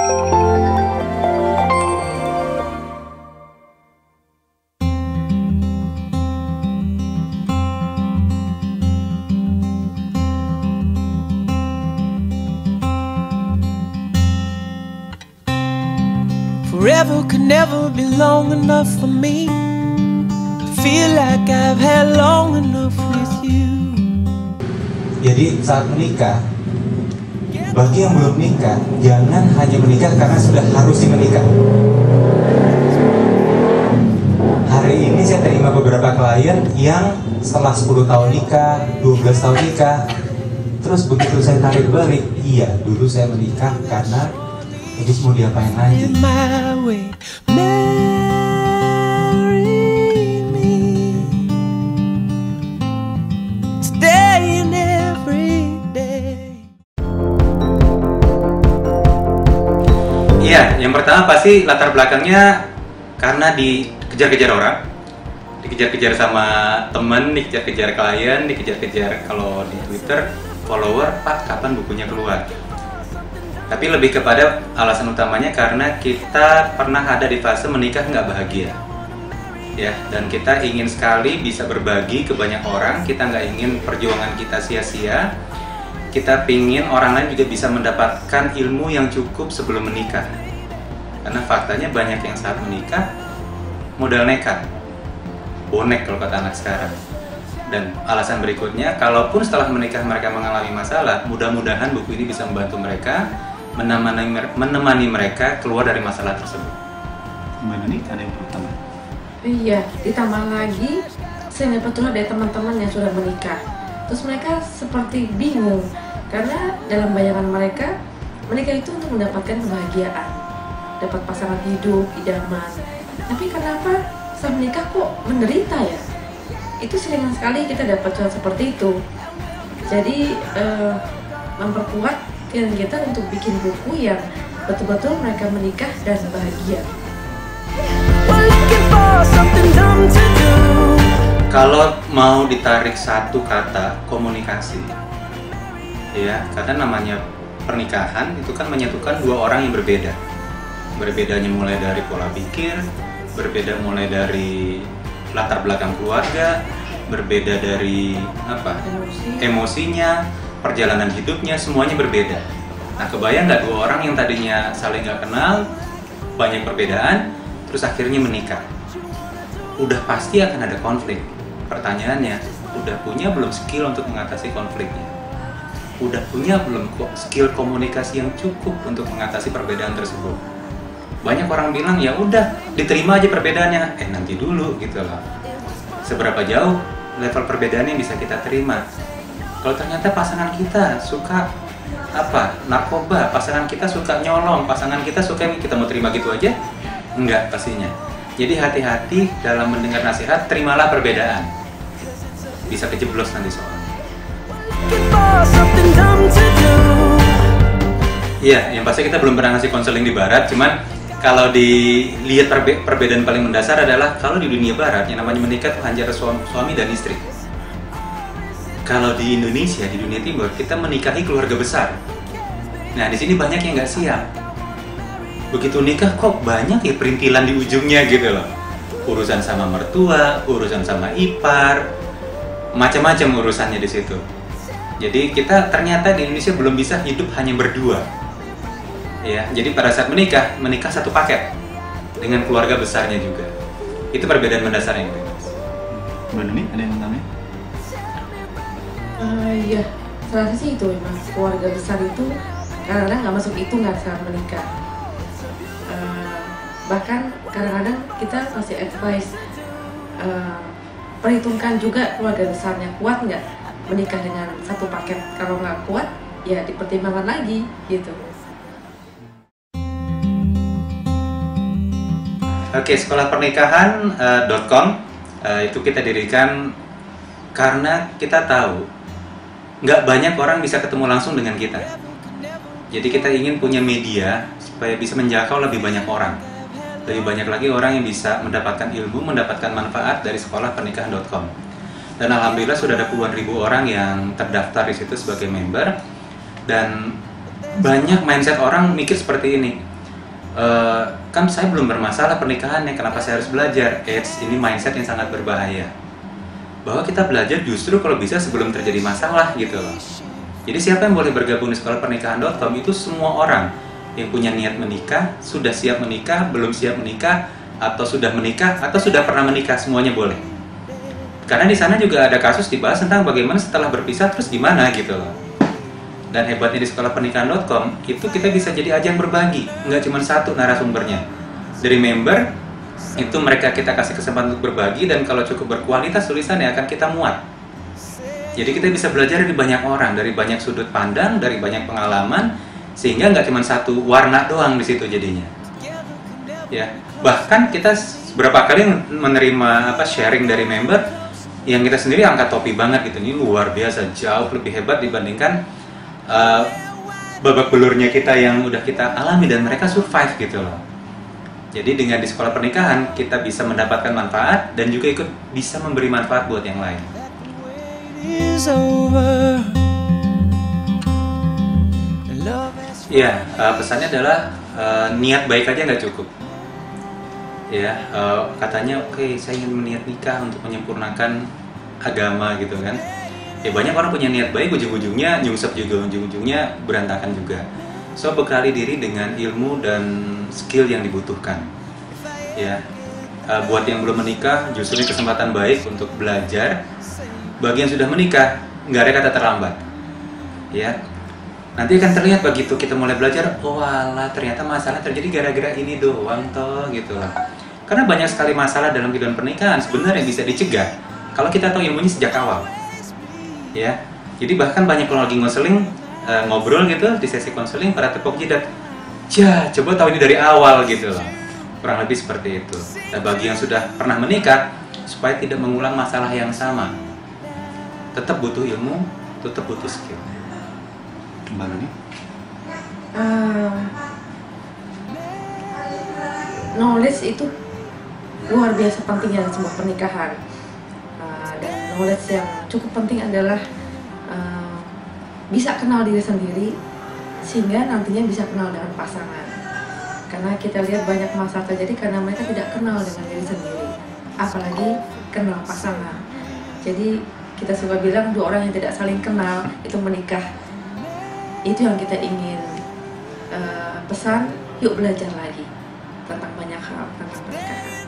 Forever could never be long enough for me to feel like I've had long enough with you. Jadi saat menikah, bagi yang belum nikah, jangan hanya menikah karena sudah harus menikah. Hari ini saya terima beberapa klien yang setelah 10 tahun nikah, 12 tahun nikah, terus begitu saya tarik balik, iya dulu saya menikah karena terus mau diapain lagi? Iya, yang pertama pasti latar belakangnya karena dikejar-kejar orang, dikejar-kejar sama temen, dikejar-kejar klien, dikejar-kejar kalau di Twitter follower, Pak kapan bukunya keluar? Tapi lebih kepada alasan utamanya karena kita pernah ada di fase menikah nggak bahagia, ya, dan kita ingin sekali bisa berbagi ke banyak orang. Kita nggak ingin perjuangan kita sia-sia. Kita pingin orang lain juga bisa mendapatkan ilmu yang cukup sebelum menikah. Karena faktanya banyak yang saat menikah modal nekat, bonek kalau kata anak sekarang. Dan alasan berikutnya, kalaupun setelah menikah mereka mengalami masalah, mudah-mudahan buku ini bisa membantu mereka menemani mereka keluar dari masalah tersebut. Gimana nih, ada yang pertama? Iya, ditambah lagi saya dapat curhat dari teman-teman yang sudah menikah. Terus mereka seperti bingung karena dalam bayangan mereka menikah itu untuk mendapatkan kebahagiaan, dapat pasangan hidup idaman. Tapi kenapa setelah menikah kok menderita ya? Itu sering sekali kita dapat curhat seperti itu. Jadi memperkuat kita untuk bikin buku yang betul-betul mereka menikah dan bahagia. Kalau mau ditarik satu kata, komunikasi, ya, karena namanya pernikahan itu kan menyatukan dua orang yang berbeda. Berbedanya mulai dari pola pikir, berbeda mulai dari latar belakang keluarga, berbeda dari emosinya, perjalanan hidupnya, semuanya berbeda. Nah, kebayang nggak dua orang yang tadinya saling nggak kenal, banyak perbedaan, terus akhirnya menikah? Udah pasti akan ada konflik. Pertanyaannya, udah punya belum skill untuk mengatasi konfliknya? Udah punya belum skill komunikasi yang cukup untuk mengatasi perbedaan tersebut? Banyak orang bilang, ya udah, diterima aja perbedaannya. Nanti dulu, gitu loh. Seberapa jauh level perbedaan yang bisa kita terima? Kalau ternyata pasangan kita suka narkoba, pasangan kita suka nyolong, pasangan kita suka ini, kita mau terima gitu aja? Enggak pastinya. Jadi hati-hati dalam mendengar nasihat, terimalah perbedaan. Bisa kejeblos nanti soalnya. Iya, yang pasti kita belum pernah ngasih konseling di barat, cuman kalau dilihat perbedaan paling mendasar adalah kalau di dunia barat yang namanya menikah itu hanya suami dan istri. Kalau di Indonesia, di dunia timur, kita menikahi keluarga besar. Nah, di sini banyak yang nggak siap. Begitu nikah kok banyak ya perintilan di ujungnya gitu loh. Urusan sama mertua, urusan sama ipar, macam-macam urusannya di situ. Jadi kita ternyata di Indonesia belum bisa hidup hanya berdua. Ya, jadi pada saat menikah satu paket dengan keluarga besarnya juga. Itu perbedaan mendasarnya. Mbak Duni, ada yang tanya? Iya, saya rasa sih itu memang keluarga besar itu kadang-kadang nggak masuk hitungan saat menikah. Bahkan kadang-kadang kita kasih advice, perhitungkan juga keluarga besarnya kuat nggak menikah dengan satu paket. Kalau nggak kuat, ya dipertimbangkan lagi gitu. Oke, sekolahpernikahan.com itu kita dirikan karena kita tahu nggak banyak orang bisa ketemu langsung dengan kita. Jadi kita ingin punya media supaya bisa menjangkau lebih banyak orang. Lebih banyak lagi orang yang bisa mendapatkan ilmu, mendapatkan manfaat dari sekolahpernikahan.com. Dan alhamdulillah sudah ada puluhan ribu orang yang terdaftar di situ sebagai member. Dan banyak mindset orang mikir seperti ini. kan saya belum bermasalah pernikahannya, kenapa saya harus belajar? Ini mindset yang sangat berbahaya. Bahwa kita belajar justru kalau bisa sebelum terjadi masalah gitu loh. Jadi siapa yang boleh bergabung di sekolah pernikahan.com itu semua orang yang punya niat menikah, sudah siap menikah, belum siap menikah, atau sudah menikah, atau sudah pernah menikah, semuanya boleh. Karena di sana juga ada kasus dibahas tentang bagaimana setelah berpisah terus gimana gitu loh. Dan hebatnya di sekolah pernikahan.com itu kita bisa jadi ajang berbagi, nggak cuma satu narasumbernya. Dari member itu kita kasih kesempatan untuk berbagi, dan kalau cukup berkualitas tulisannya akan kita muat. Jadi kita bisa belajar dari banyak orang, dari banyak sudut pandang, dari banyak pengalaman, sehingga nggak cuma satu warna doang di situ jadinya. Ya, bahkan kita beberapa kali menerima sharing dari member yang kita sendiri angkat topi banget gitu. Ini luar biasa, jauh lebih hebat dibandingkan babak belurnya kita yang udah kita alami dan mereka survive gitu loh. Jadi dengan di sekolah pernikahan kita bisa mendapatkan manfaat dan juga ikut bisa memberi manfaat buat yang lain. Ya, pesannya adalah niat baik aja nggak cukup. Ya, katanya oke, saya ingin berniat nikah untuk menyempurnakan agama gitu kan. Ya banyak orang punya niat baik, ujung-ujungnya nyungsep juga, ujung-ujungnya berantakan juga. So bekali diri dengan ilmu dan skill yang dibutuhkan. Ya, buat yang belum menikah justru ini kesempatan baik untuk belajar. Bagi yang sudah menikah, nggak ada kata terlambat. Ya, nanti akan terlihat begitu kita mulai belajar, oh alah ternyata masalah terjadi gara-gara ini doang toh gitu lah. Karena banyak sekali masalah dalam kehidupan pernikahan sebenarnya bisa dicegah kalau kita tahu ilmunya sejak awal. Ya, jadi bahkan banyak kalau lagi konseling ngobrol gitu di sesi konseling pada tepuk jidat, ya coba tahu ini dari awal gitu loh. Kurang lebih seperti itu. Nah, bagi yang sudah pernah menikah supaya tidak mengulang masalah yang sama, tetap butuh ilmu, tetap butuh skill. Mbak Nuni? Knowledge itu luar biasa pentingnya dalam sebuah pernikahan. Dan knowledge yang cukup penting adalah bisa kenal diri sendiri sehingga nantinya bisa kenal dengan pasangan. Karena kita lihat banyak masalah terjadi karena mereka tidak kenal dengan diri sendiri, apalagi kenal pasangan. Jadi kita suka bilang dua orang yang tidak saling kenal itu menikah. Itu yang kita ingin pesan, yuk belajar lagi tentang banyak hal tentang pernikahan.